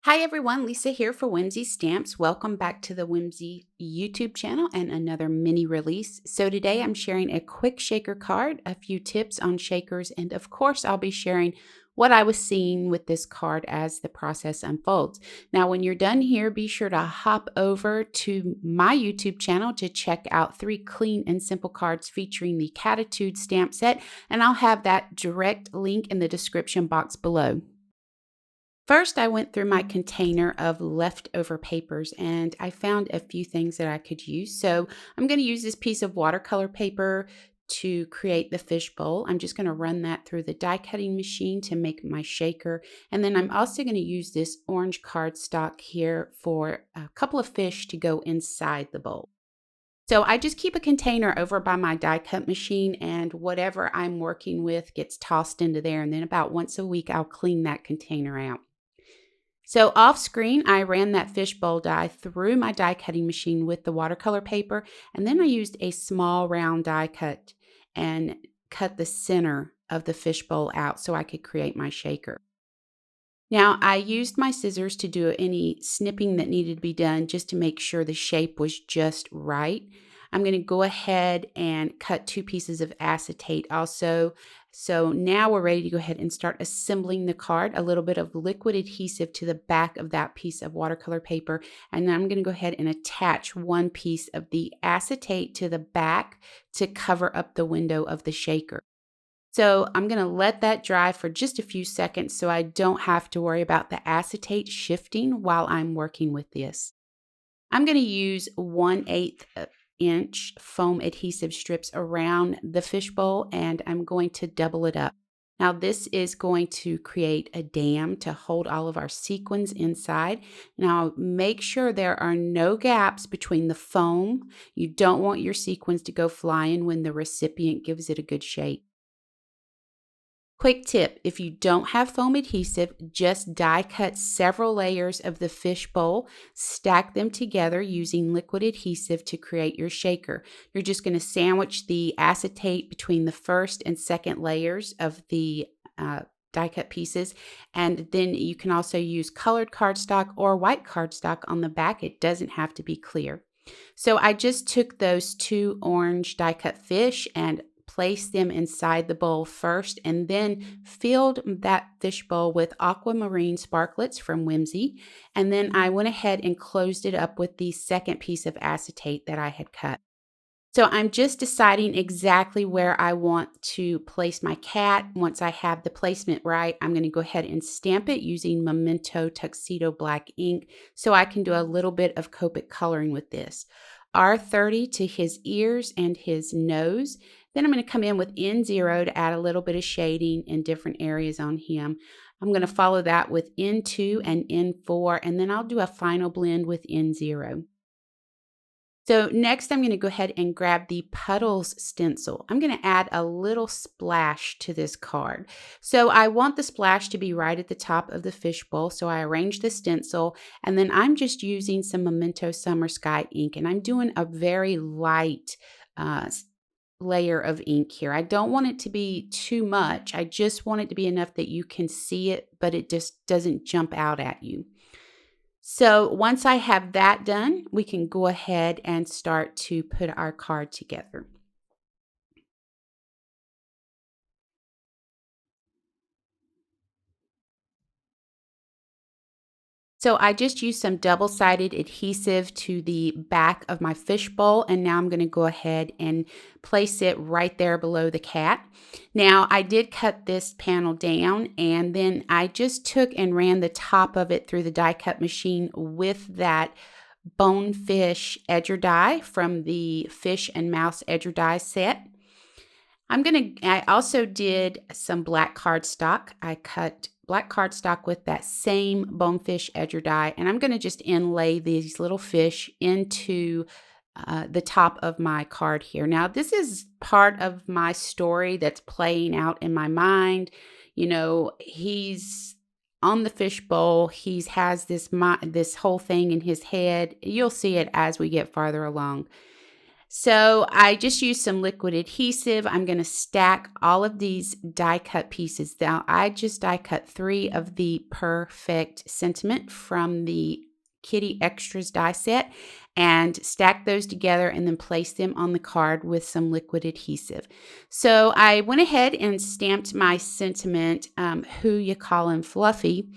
Hi everyone, Lisa here for Whimsy Stamps. Welcome back to the Whimsy YouTube channel and another mini release. So today I'm sharing a quick shaker card, a few tips on shakers, and of course I'll be sharing what I was seeing with this card as the process unfolds. Now when you're done here, be sure to hop over to my YouTube channel to check out 3 clean and simple cards featuring the Cattitude stamp set, and I'll have that direct link in the description box below. First, I went through my container of leftover papers and I found a few things that I could use. So I'm going to use this piece of watercolor paper to create the fishbowl. I'm just going to run that through the die cutting machine to make my shaker. And then I'm also going to use this orange cardstock here for a couple of fish to go inside the bowl. So I just keep a container over by my die cut machine and whatever I'm working with gets tossed into there. And then about once a week, I'll clean that container out. So off screen, I ran that fishbowl die through my die cutting machine with the watercolor paper, and then I used a small round die cut and cut the center of the fishbowl out so I could create my shaker. Now, I used my scissors to do any snipping that needed to be done just to make sure the shape was just right. I'm going to go ahead and cut 2 pieces of acetate also. So now we're ready to go ahead and start assembling the card. A little bit of liquid adhesive to the back of that piece of watercolor paper. And then I'm going to go ahead and attach 1 piece of the acetate to the back to cover up the window of the shaker. So I'm going to let that dry for just a few seconds so I don't have to worry about the acetate shifting while I'm working with this. I'm going to use 1/8 inch foam adhesive strips around the fishbowl and I'm going to double it up. Now this is going to create a dam to hold all of our sequins inside. Now make sure there are no gaps between the foam. You don't want your sequins to go flying when the recipient gives it a good shape. Quick tip, if you don't have foam adhesive, just die cut several layers of the fish bowl, stack them together using liquid adhesive to create your shaker. You're just going to sandwich the acetate between the first and second layers of the die cut pieces, and then you can also use colored cardstock or white cardstock on the back. It doesn't have to be clear. So I just took those 2 orange die cut fish and placed them inside the bowl first and then filled that fish bowl with aquamarine sparklets from Whimsy. And then I went ahead and closed it up with the second piece of acetate that I had cut. So I'm just deciding exactly where I want to place my cat. Once I have the placement right, I'm going to go ahead and stamp it using Memento Tuxedo Black ink so I can do a little bit of Copic coloring with this. R30 to his ears and his nose. Then I'm going to come in with N0 to add a little bit of shading in different areas on him. I'm going to follow that with N2 and N4, and then I'll do a final blend with N0. So next I'm going to go ahead and grab the Puddles stencil. I'm going to add a little splash to this card. So I want the splash to be right at the top of the fishbowl. So I arranged the stencil and then I'm just using some Memento Summer Sky ink and I'm doing a very light layer of ink here. I don't want it to be too much. I just want it to be enough that you can see it, but it just doesn't jump out at you. So once I have that done, we can go ahead and start to put our card together. So I just used some double-sided adhesive to the back of my fishbowl, and now I'm going to go ahead and place it right there below the cat. Now I did cut this panel down, and then I just took and ran the top of it through the die cut machine with that bonefish edger die from the Fish and Mouse edger die set. I also did some black cardstock. I cut black cardstock with that same bonefish edger die, and I'm going to just inlay these little fish into the top of my card here. Now, this is part of my story that's playing out in my mind. You know, he's on the fishbowl. He has this whole thing in his head. You'll see it as we get farther along. So I just used some liquid adhesive. I'm going to stack all of these die cut pieces. Now I just die cut 3 of the Perfect Sentiment from the Kitty Extras die set and stack those together and then place them on the card with some liquid adhesive. So I went ahead and stamped my sentiment, Who You Callin' Fluffy.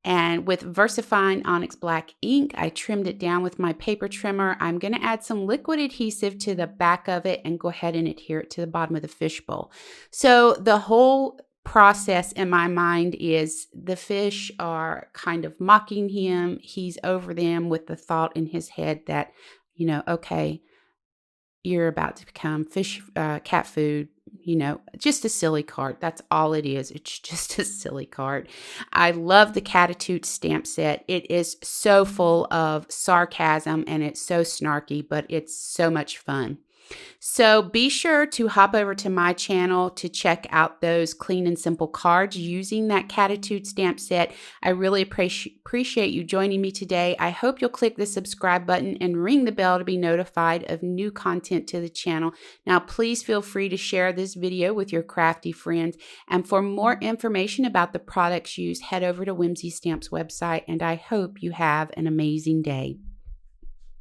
And with VersaFine Onyx Black ink, I trimmed it down with my paper trimmer. I'm going to add some liquid adhesive to the back of it and go ahead and adhere it to the bottom of the fishbowl. So the whole process in my mind is the fish are kind of mocking him. He's over them with the thought in his head that, okay, you're about to become cat food, just a silly card. That's all it is. It's just a silly card. I love the Cattitude stamp set. It is so full of sarcasm and it's so snarky, but it's so much fun. So be sure to hop over to my channel to check out those clean and simple cards using that Cattitude stamp set. I really appreciate you joining me today. I hope you'll click the subscribe button and ring the bell to be notified of new content to the channel. Now, please feel free to share this video with your crafty friends. And for more information about the products used, head over to Whimsy Stamps website. And I hope you have an amazing day.